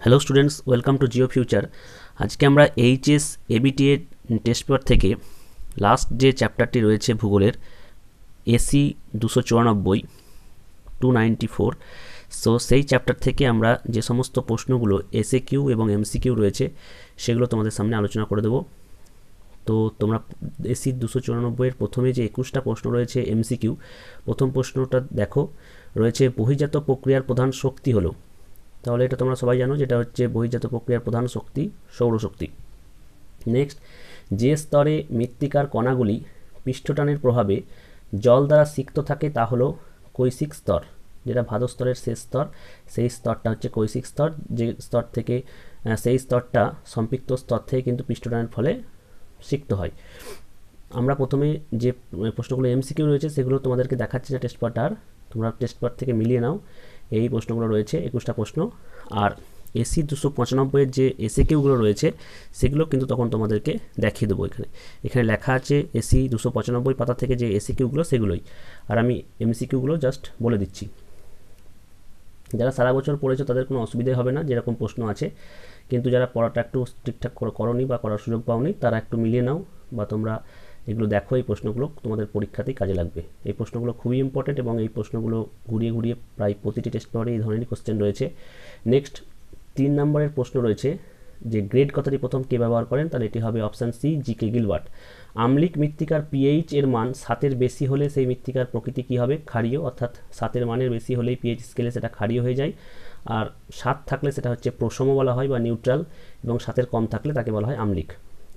Hello students, welcome to Jio future. আজকে আমরা HS ABTA test paper থেকে লাস্ট যে চ্যাপ্টারটি রয়েছে ভূগোলের এসি 294 294, সো সেই চ্যাপ্টার থেকে আমরা যে সমস্ত প্রশ্নগুলো এসএ কিউ এবং এমসিকিউ রয়েছে সেগুলো তোমাদের সামনে আলোচনা করে দেবো। তো তোমরা এসি 294-এর প্রথমে যে 21টা প্রশ্ন রয়েছে এমসিকিউ, প্রথম প্রশ্নটা দেখো, রয়েছে বহির্জাত প্রক্রিয়ার প্রধান শক্তি হলো। তাহলে এটা তোমরা সবাই জানো, যেটা হচ্ছে বহির্জাত প্রক্রিয়ার প্রধান শক্তি সৌরশক্তি। নেক্সট, যে স্তরে মৃত্তিকার কণাগুলি পৃষ্ঠটানের প্রভাবে জল দ্বারা সিক্ত থাকে তা হলো কৈশিক স্তর, যেটা ভাদর স্তরের শেষ স্তর, সেই স্তরটা হচ্ছে কৈশিক স্তর। যে স্তর থেকে সেই স্তরটা সম্পৃক্ত স্তর থেকে কিন্তু পৃষ্ঠটানের ফলে সিক্ত হয়। আমরা প্রথমে যে প্রশ্নগুলো এমসিকিউ রয়েছে সেগুলো তোমাদেরকে দেখাচ্ছি না টেস্ট পেপারটার, তোমরা টেস্ট পেপার থেকে মিলিয়ে নাও। এই প্রশ্নগুলো রয়েছে 21টা প্রশ্ন, আর এসি 295-এর যে এসএ কিউগুলো রয়েছে সেগুলো কিন্তু তখন তোমাদেরকে দেখিয়ে দেবো। এখানে লেখা আছে এসি 295 পাতা থেকে যে এসএ কিউগুলো সেগুলোই, আর আমি এমসিকিউগুলো জাস্ট বলে দিচ্ছি। যারা সারা বছর পড়েছো তাদের কোনো অসুবিধাই হবে না, যেরকম প্রশ্ন আছে, কিন্তু যারা পড়াটা একটু ঠিকঠাক করোনি বা করার সুযোগ পাওনি তারা একটু মিলিয়ে নাও, বা তোমরা এগুলো দেখো। এই প্রশ্নগুলো তোমাদের পরীক্ষাতেই কাজে লাগবে। এই প্রশ্নগুলো খুবই ইম্পর্টেন্ট এবং এই প্রশ্নগুলো ঘুরিয়ে ঘুরিয়ে প্রায় প্রতিটি টেস্ট পেপারে এই ধরনেরই কোশ্চেন রয়েছে। নেক্সট 3 নম্বরের প্রশ্ন রয়েছে যে গ্রেড কথাটি প্রথম কে ব্যবহার করেন, তাহলে এটি হবে অপশান সি, জি.কে. গিলবার্ট। আম্লিক মৃত্তিকার পিএইচ এর মান 7-এর বেশি হলে সেই মৃত্তিকার প্রকৃতি কী হবে? ক্ষারীয়, অর্থাৎ 7-এর মানের বেশি হলেই পিএইচ স্কেলে সেটা ক্ষারীয় হয়ে যায়, আর 7 থাকলে সেটা হচ্ছে প্রশম বলা হয় বা নিউট্রাল, এবং 7-এর কম থাকলে তাকে বলা হয় আম্লিক।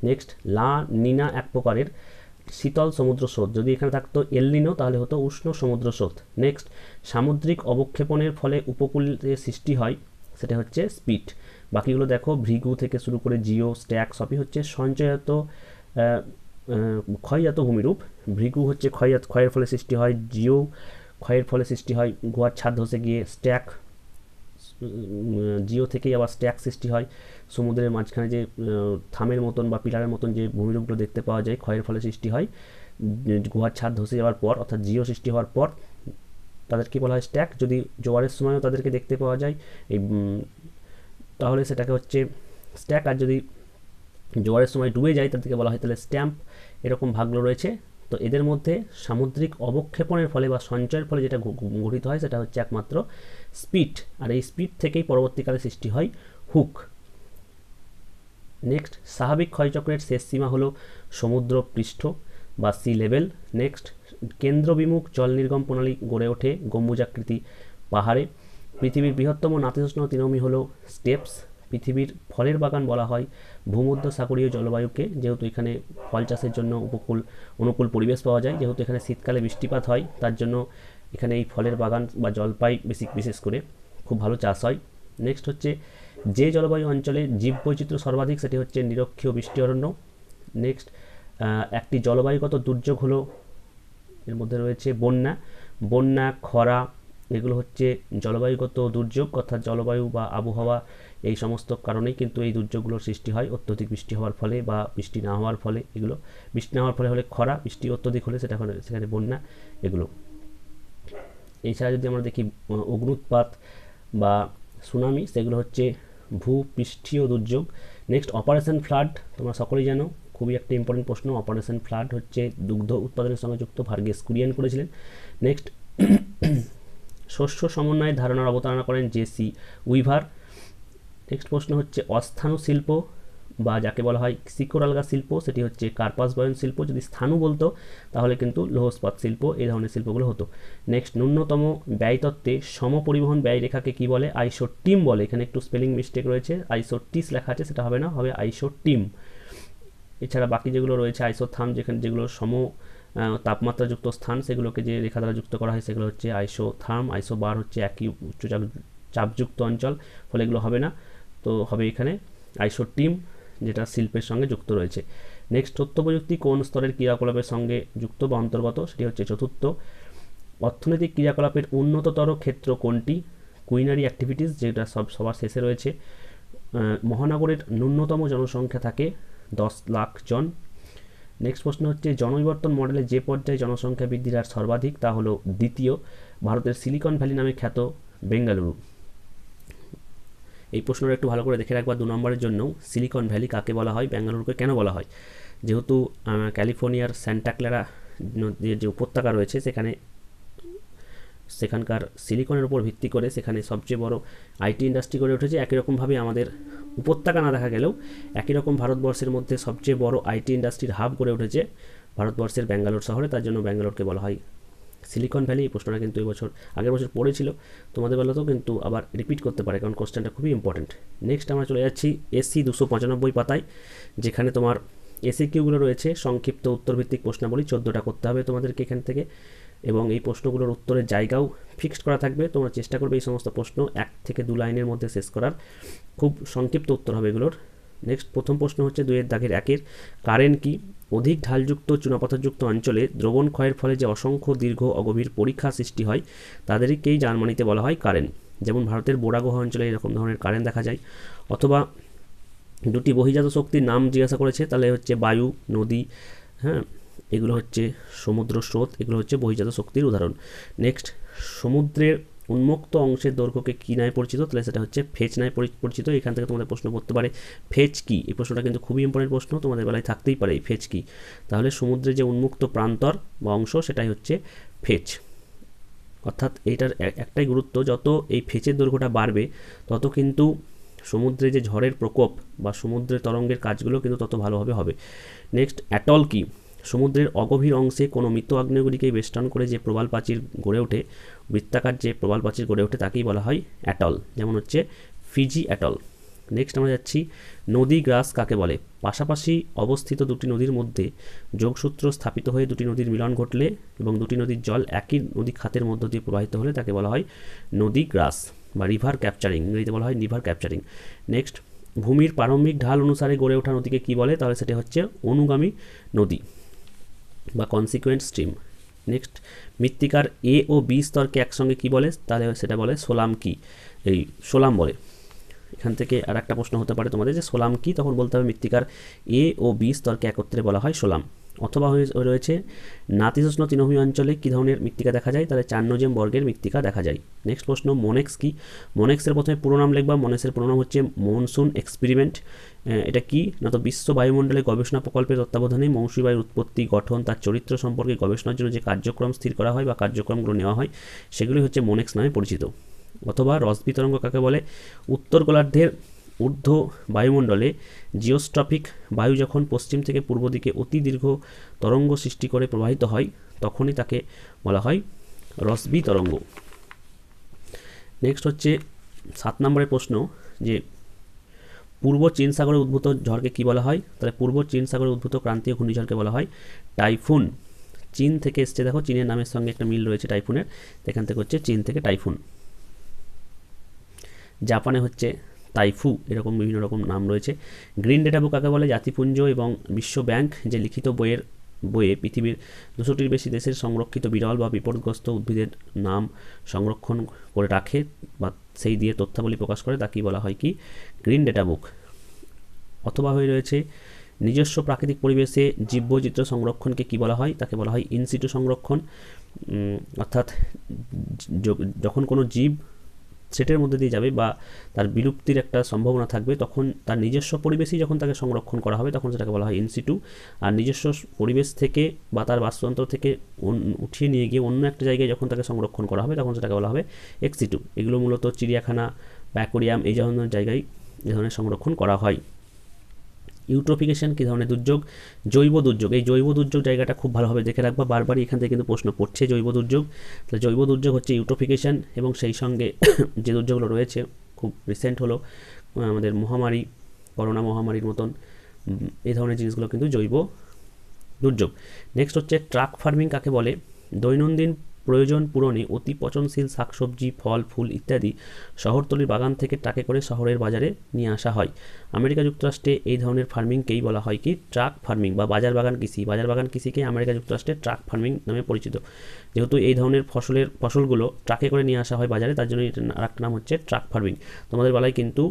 নেক্সট, লা নিনা এক প্রকারের শীতল সমুদ্র স্রোত, যদি এখানে থাকতো এল নিনো তাহলে হতো উষ্ণ সমুদ্র স্রোত। নেক্সট, সামুদ্রিক অবক্ষেপণের ফলে উপকূলে সৃষ্টি হয়, সেটা হচ্ছে স্পিট। বাকিগুলো দেখো, ভৃগু থেকে শুরু করে জিও, স্ট্যাক সবই হচ্ছে সঞ্চয়জাত ক্ষয়জাত ভূমিরূপ। ভৃগু হচ্ছে ক্ষয়ের ফলে সৃষ্টি হয়, জিও ক্ষয়ের ফলে সৃষ্টি হয় গুহার ছাদ ধসে গিয়ে, স্ট্যাক জিও থেকেই আবার স্ট্যাক সৃষ্টি হয়, সমুদ্রের মাঝখানে যে থামের মতন বা পিলারের মতন যে ভূমিরূপগুলো দেখতে পাওয়া যায় ক্ষয়ের ফলে সৃষ্টি হয় গুহার ছাদ ধসে যাওয়ার পর, অর্থাৎ জিও সৃষ্টি হওয়ার পর তাদেরকে বলা হয় স্ট্যাক। যদি জোয়ারের সময়ও তাদেরকে দেখতে পাওয়া যায় এই তাহলে সেটাকে হচ্ছে স্ট্যাক, আর যদি জোয়ারের সময় ডুবে যায় তাদেরকে বলা হয় তাহলে স্ট্যাম্প। এরকম ভাগগুলো রয়েছে। তো এদের মধ্যে সামুদ্রিক অবক্ষেপণের ফলে বা সঞ্চয়ের ফলে যেটা গঠিত হয় সেটা হচ্ছে একমাত্র স্পিট, আর এই স্পিট থেকেই পরবর্তীকালে সৃষ্টি হয় হুক। নেক্সট, স্বাভাবিক ক্ষয়চক্রের শেষ সীমা হলো সমুদ্র পৃষ্ঠ বা সি লেভেল। নেক্সট, কেন্দ্রবিমুখ জল নির্গম প্রণালী গড়ে ওঠে গম্বুজাকৃতি পাহাড়ে। পৃথিবীর বৃহত্তম নাতিশীতোষ্ণ তৃণভূমি হলো স্টেপস। পৃথিবীর ফলের বাগান বলা হয় ভূমধ্যসাগরীয় জলবায়ুকে, যেহেতু এখানে ফল চাষের জন্য অনুকূল পরিবেশ পাওয়া যায়, যেহেতু এখানে শীতকালে বৃষ্টিপাত হয় তার জন্য এখানে এই ফলের বাগান বা জলপাই বিশেষ করে খুব ভালো চাষ হয়। নেক্সট হচ্ছে, যে জলবায়ু অঞ্চলে জীববৈচিত্র্য সর্বাধিক সেটি হচ্ছে নিরক্ষীয় বৃষ্টি অরণ্য। নেক্সট, একটি জলবায়ুগত দুর্যোগ হলো, এর মধ্যে রয়েছে বন্যা, খরা, এগুলো হচ্ছে জলবায়ুগত দুর্যোগ, অর্থাৎ জলবায়ু বা আবহাওয়া এই সমস্ত কারণেই কিন্তু এই দুর্যোগগুলোর সৃষ্টি হয়, অত্যধিক বৃষ্টি হওয়ার ফলে বা বৃষ্টি না হওয়ার ফলে। এগুলো বৃষ্টি না হওয়ার ফলে হলে খরা, বৃষ্টি অত্যধিক হলে সেখানে বন্যা, এগুলো। এছাড়া যদি আমরা দেখি অগ্নুৎপাত বা সুনামি, সেগুলো হচ্ছে ভূপৃষ্ঠীয় দুর্যোগ। নেক্সট, অপারেশন ফ্লাড, তোমরা সকলেই জানো, খুবই একটা ইম্পর্টেন্ট প্রশ্ন। অপারেশন ফ্লাড হচ্ছে দুগ্ধ উৎপাদনের সঙ্গে যুক্ত, ভার্গিস কুরিয়েন করেছিলেন। নেক্সট, শস্য সমন্বয়ের ধারণার অবতারণা করেন জে.সি. উইভার। নেক্সট প্রশ্ন হচ্ছে, অস্থানু শিল্প বা যাকে বলা হয় সিকোরালগা শিল্প, সেটি হচ্ছে কার্পাস বয়ন শিল্প। যদি স্থানু বলতো তাহলে কিন্তু লৌহ ইস্পাত শিল্প, এই ধরনের শিল্পগুলো হতো। নেক্সট, ন্যূনতম ব্যয়তত্ত্বে সমপরিবহন ব্যয় রেখাকে কি বলে? আইসোটিম বলে। এখানে একটু স্পেলিং মিস্টেক রয়েছে, আইসোটিস লেখা আছে, সেটা হবে না, হবে আইসোটিম। এছাড়া বাকি যেগুলো রয়েছে আইসোথাম, যেগুলো তাপমাত্রাযুক্ত স্থান সেগুলোকে যে রেখা দ্বারা যুক্ত করা হয় সেগুলো হচ্ছে আইসোথার্ম। আইসোবার হচ্ছে একই উচ্চ চাপযুক্ত অঞ্চল, ফলে এগুলো হবে না, তো হবে এখানে আইসোটিম, যেটা শিল্পের সঙ্গে যুক্ত রয়েছে। নেক্সট, তথ্য প্রযুক্তি কোন স্তরের ক্রিয়াকলাপের সঙ্গে যুক্ত বা অন্তর্গত? সেটি হচ্ছে চতুর্থ। অর্থনৈতিক ক্রিয়াকলাপের উন্নততর ক্ষেত্র কোনটি? কুইনারি অ্যাক্টিভিটিস, যেটা সবার শেষে রয়েছে। মহানগরের ন্যূনতম জনসংখ্যা থাকে 10 লাখ জন। নেক্সট প্রশ্ন হচ্ছে, জনবিবর্তন মডেলে যে পর্যায়ে জনসংখ্যা বৃদ্ধির হার সর্বাধিক তা হলো দ্বিতীয়। ভারতের সিলিকন ভ্যালি নামে খ্যাত বেঙ্গালুরু। এই প্রশ্নটা একটু ভালো করে দেখে রাখবা 2 নম্বরের জন্য। সিলিকন ভ্যালি কাকে বলা হয়, ব্যাঙ্গালুরুকে কেন বলা হয়? যেহেতু ক্যালিফোর্নিয়ার স্যান্টা ক্লারা যে উপত্যকা রয়েছে সেখানকার সিলিকনের উপর ভিত্তি করে সেখানে সবচেয়ে বড় আইটি ইন্ডাস্ট্রি গড়ে উঠেছে। একই রকমভাবে আমাদের উপত্যকা না দেখা গেলেও একই রকম ভারতবর্ষের মধ্যে সবচেয়ে বড় আইটি ইন্ডাস্ট্রির হাব গড়ে উঠেছে ভারতবর্ষের ব্যাঙ্গালোর শহরে, তার জন্য ব্যাঙ্গালোরকে বলা হয় সিলিকন ভ্যালি। এই প্রশ্নটা কিন্তু আগের বছর পড়েছিল তোমাদের বেলাতেও, কিন্তু আবার রিপিট করতে পারে কারণ কোশ্চেনটা খুবই ইম্পর্টেন্ট। নেক্সট আমরা চলে যাচ্ছি এসি 295 পাতায়, যেখানে তোমার এসি কিউগুলো রয়েছে, সংক্ষিপ্ত উত্তরভিত্তিক প্রশ্নাবলী 14টা করতে হবে তোমাদেরকে এখান থেকে, এবং এই প্রশ্নগুলোর উত্তরের জায়গাও ফিক্সড করা থাকবে। তোমরা চেষ্টা করবে এই সমস্ত প্রশ্ন 1 থেকে 2 লাইনের মধ্যে শেষ করার, খুব সংক্ষিপ্ত উত্তর হবে এগুলোর। নেক্সট প্রথম প্রশ্ন হচ্ছে 2 এর দাগের 1-এর, কারেন্ট কি? অধিক ঢালযুক্ত চুনাপাথরযুক্ত অঞ্চলে দ্রবণ ক্ষয়ের ফলে যে অসংখ্য দীর্ঘ অগভীর পরীক্ষা সৃষ্টি হয় তাদেরকেই জার্মানিতে বলা হয় কারেন্ট। যেমন ভারতের বোড়া গুহা অঞ্চলে এরকম ধরনের কারেন্ট দেখা যায়। অথবা দুটি বহিজাত শক্তির নাম জিজ্ঞাসা করেছে, তাহলে হচ্ছে বায়ু, নদী, হ্যাঁ, এগুলো হচ্ছে সমুদ্র স্রোত, এগুলো হচ্ছে বহিজাত শক্তির উদাহরণ। নেক্সট, সমুদ্রের উন্মুক্ত অংশের দৈর্ঘ্যকে কী নামে পরিচিত? তাহলে সেটা হচ্ছে ফেজ নামে পরিচিত। এখান থেকে তোমাদের প্রশ্ন করতে পারে ফেজ কি? এই প্রশ্নটা কিন্তু খুবই ইম্পর্টেন্ট প্রশ্ন, তোমাদের বেলায় থাকতেই পারে এই ফেজ কি। তাহলে সমুদ্রের যে উন্মুক্ত প্রান্তর বা অংশ সেটাই হচ্ছে ফেজ। অর্থাৎ এইটার একটাই গুরুত্ব, যত এই ফেজের দৈর্ঘ্যটা বাড়বে তত কিন্তু সমুদ্রে যে ঝড়ের প্রকোপ বা সমুদ্রের তরঙ্গের কাজগুলো কিন্তু তত ভালোভাবে হবে। নেক্সট, অ্যাটল কি? সমুদ্রের অগভীর অংশে কোনো মৃত আগ্নেয়গিরিকে বেষ্টন করে যে প্রবাল প্রাচীর গড়ে ওঠে, বৃত্তাকার যে প্রবাল প্রাচীর গড়ে ওঠে তাকেই বলা হয় অ্যাটল, যেমন হচ্ছে ফিজি অ্যাটল। নেক্সট আমরা যাচ্ছি নদী গ্রাস কাকে বলে? পাশাপাশি অবস্থিত দুটি নদীর মধ্যে যোগসূত্র স্থাপিত হয়ে দুটি নদীর মিলন ঘটলে এবং দুটি নদীর জল একই নদী খাতের মধ্য দিয়ে প্রবাহিত হলে তাকে বলা হয় নদী গ্রাস বা রিভার ক্যাপচারিং, ইংরেজিতে বলা হয় রিভার ক্যাপচারিং। নেক্সট, ভূমির প্রারম্ভিক ঢাল অনুসারে গড়ে ওঠা নদীকে কী বলে? তাহলে সেটা হচ্ছে অনুগামী নদী বা কনসিকুয়েন্ট স্ট্রিম। নেক্সট, মৃত্তিকার এ ও বি স্তরকে একসঙ্গে কী বলে? তাহলে সেটা বলে সোলাম কি, এই সোলাম বলে। এখান থেকে আর একটা প্রশ্ন হতে পারে তোমাদের যে সোলাম কি, তখন বলতে হবে মৃত্তিকার এ ও বি স্তরকে একত্রে বলা হয় সোলাম। অথবা রয়েছে নাতিশীতোষ্ণ তৃণভূমি অঞ্চলে কী ধরনের মৃত্তিকা দেখা যায়? তাহলে চার্নোজেম বর্গের মৃত্তিকা দেখা যায়। নেক্সট প্রশ্ন, মোনেক্স কি? মোনেক্সের প্রথমে পুরো নাম লিখবা। মোনেক্সের পুরো নাম হচ্ছে মনসুন এক্সপেরিমেন্ট। এটা কি না, তো বিশ্ব বায়ুমণ্ডলের গবেষণা প্রকল্পের তত্ত্বাবধানে মৌসুমী বায়ুর উৎপত্তি, গঠন, তার চরিত্র সম্পর্কে গবেষণার জন্য যে কার্যক্রম স্থির করা হয় বা কার্যক্রমগুলো নেওয়া হয় সেগুলি হচ্ছে মোনেক্স নামে পরিচিত। অথবা রসবি তরঙ্গ কাকে বলে? উত্তর গোলার্ধের ঊর্ধ্ব বায়ুমণ্ডলে জিওস্ট্রপিক বায়ু যখন পশ্চিম থেকে পূর্ব দিকে অতি দীর্ঘ তরঙ্গ সৃষ্টি করে প্রবাহিত হয় তখনই তাকে বলা হয় রসবি তরঙ্গ। নেক্সট হচ্ছে 7 নম্বরের প্রশ্ন, যে পূর্ব চীন সাগরে উদ্ভূত ঝড়কে কী বলা হয়? তাহলে পূর্ব চীন সাগরে উদ্ভূত ক্রান্তীয় ঘূর্ণিঝড়কে বলা হয় টাইফুন। চীন থেকে এসছে, দেখো চীনের নামের সঙ্গে একটা মিল রয়েছে টাইফুনের, এখান থেকে হচ্ছে চীন থেকে টাইফুন। জাপানে হচ্ছে তাইফু, এরকম বিভিন্ন রকম নাম রয়েছে। গ্রিন ডেটা বুক কাকে বলে? জাতিপুঞ্জ এবং বিশ্ব ব্যাংক যে লিখিত বইয়ে পৃথিবীর 200টির বেশি দেশের সংরক্ষিত বিরল বা বিপদগ্রস্ত উদ্ভিদের নাম সংরক্ষণ করে রাখে বা সেই দিয়ে তথ্যাবলী প্রকাশ করে তাকেই বলা হয় কি গ্রিন ডেটা বুক। অথবা হয়ে রয়েছে নিজস্ব প্রাকৃতিক পরিবেশে জীববৈচিত্র্য সংরক্ষণকে কী বলা হয়? তাকে বলা হয় ইনসিটু সংরক্ষণ। অর্থাৎ যখন কোনো জীব সেটের মধ্যে দিয়ে যাবে বা তার বিলুপ্তির একটা সম্ভাবনা থাকবে তখন তার নিজস্ব পরিবেশেই যখন তাকে সংরক্ষণ করা হবে তখন সেটাকে বলা হয় ইনসিটু। আর নিজস্ব পরিবেশ থেকে বা তার বাস্তুতন্ত্র থেকে উঠিয়ে নিয়ে গিয়ে অন্য একটা জায়গায় যখন তাকে সংরক্ষণ করা হবে তখন সেটাকে বলা হবে এক্সিটু। এগুলো মূলত চিড়িয়াখানা বা অ্যাকোরিয়াম এই ধরনের জায়গায় এই ধরনের সংরক্ষণ করা হয়। ইউট্রোফিকেশন কী ধরনের দুর্যোগ? জৈব দুর্যোগ। এই জৈব দুর্যোগ জায়গাটা খুব ভালোভাবে দেখে রাখবা, বারবারই এখান থেকে কিন্তু প্রশ্ন পড়ছে জৈব দুর্যোগ। তাহলে জৈব দুর্যোগ হচ্ছে ইউট্রোফিকেশন, এবং সেই সঙ্গে যে দুর্যোগগুলো রয়েছে খুব রিসেন্ট হলো আমাদের মহামারী, করোনা মহামারীর মতন এই ধরনের জিনিসগুলো কিন্তু জৈব দুর্যোগ। নেক্সট হচ্ছে ট্রাক ফার্মিং কাকে বলে? দৈনন্দিন প্রয়োজন পূরণে অতি পচনশীল শাকসবজি, ফল, ফুল ইত্যাদি শহরতলির বাগান থেকে ট্রাকে করে শহরের বাজারে নিয়ে আসা হয়। আমেরিকা যুক্তরাষ্ট্রে এই ধরনের ফার্মিংকেই বলা হয় কি ট্রাক ফার্মিং বা বাজার বাগান কৃষি। বাজার বাগান কৃষিকে আমেরিকা যুক্তরাষ্ট্রে ট্রাক ফার্মিং নামে পরিচিত। যেহেতু এই ধরনের ফসলগুলো ট্রাকে করে নিয়ে আসা হয় বাজারে, তার জন্য এটার আরেকটা নাম হচ্ছে ট্রাক ফার্মিং। তোমাদের বেলায় কিন্তু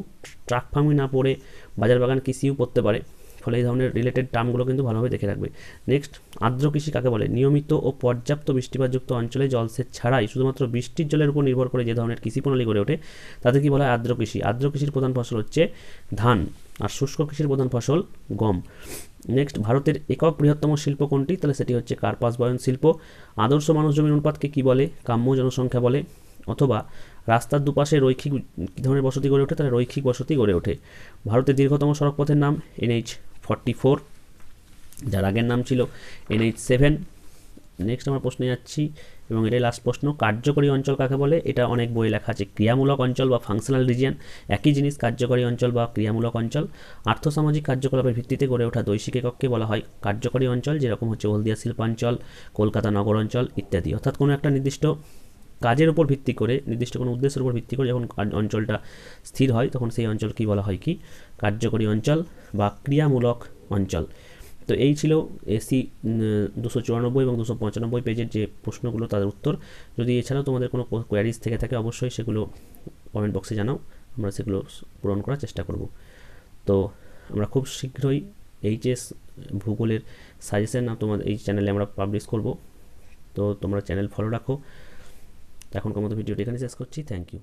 ট্রাক ফার্মিং না পড়ে বাজার বাগান কৃষিও পড়তে পারে। ফলে এই ধরনের রিলেটেড টার্মগুলো কিন্তু ভালোভাবে দেখে রাখবে। নেক্সট, আর্দ্র কৃষি কাকে বলে? নিয়মিত ও পর্যাপ্ত বৃষ্টিপাতযুক্ত অঞ্চলে জলসেচ ছাড়াই শুধুমাত্র বৃষ্টির জলের উপর নির্ভর করে যে ধরনের কৃষি প্রণালী গড়ে ওঠে তাদের কি বলা হয়? আর্দ্র কৃষি। আর্দ্র কৃষির প্রধান ফসল হচ্ছে ধান, আর শুষ্ক কৃষির প্রধান ফসল গম। নেক্সট, ভারতের একক বৃহত্তম শিল্প কোনটি? তাহলে সেটি হচ্ছে কার্পাস বয়ন শিল্প। আদর্শ মানুষ জমির অনুপাতকে কি বলে? কাম্য জনসংখ্যা বলে। অথবা রাস্তার দুপাশে রৈখিক কী ধরনের বসতি গড়ে ওঠে? তাহলে রৈখিক বসতি গড়ে ওঠে। ভারতের দীর্ঘতম সড়কপথের নাম NH44, যার আগের নাম ছিল NH7। নেক্সট আমরা প্রশ্নে যাচ্ছি এবং এটাই লাস্ট প্রশ্ন। কার্যকরী অঞ্চল কাকে বলে? এটা অনেক বই লেখা আছে, ক্রিয়ামূলক অঞ্চল বা ফাংশনাল রিজিয়ন, একই জিনিস কার্যকরী অঞ্চল বা ক্রিয়ামূলক অঞ্চল। আর্থসামাজিক কার্যকলাপের ভিত্তিতে গড়ে ওঠা দৈশিক একককে বলা হয় কার্যকরী অঞ্চল, যেরকম হচ্ছে হলদিয়া শিল্পাঞ্চল, কলকাতা নগর অঞ্চল ইত্যাদি। অর্থাৎ কোনো একটা নির্দিষ্ট কাজের উপর ভিত্তি করে, নির্দিষ্ট কোনো উদ্দেশ্যের উপর ভিত্তি করে যখন অঞ্চলটা স্থির হয় তখন সেই অঞ্চল কি বলা হয়? কি কার্যকরী অঞ্চল বা ক্রিয়ামূলক অঞ্চল। তো এই ছিল এসি 294 এবং 295 পেজের যে প্রশ্নগুলো তাদের উত্তর। যদি এছাড়াও তোমাদের কোনো কোয়ারিজ থেকে থাকে অবশ্যই সেগুলো কমেন্ট বক্সে জানাও, আমরা সেগুলো পূরণ করার চেষ্টা করব। তো আমরা খুব শীঘ্রই এইচএস ভূগোলের সাজেশন তোমাদের এই চ্যানেলে আমরা পাবলিশ করব, তো তোমরা চ্যানেল ফলো রাখো। এখনকার মতো ভিডিওটি এখানে শেষ করছি। Thank you.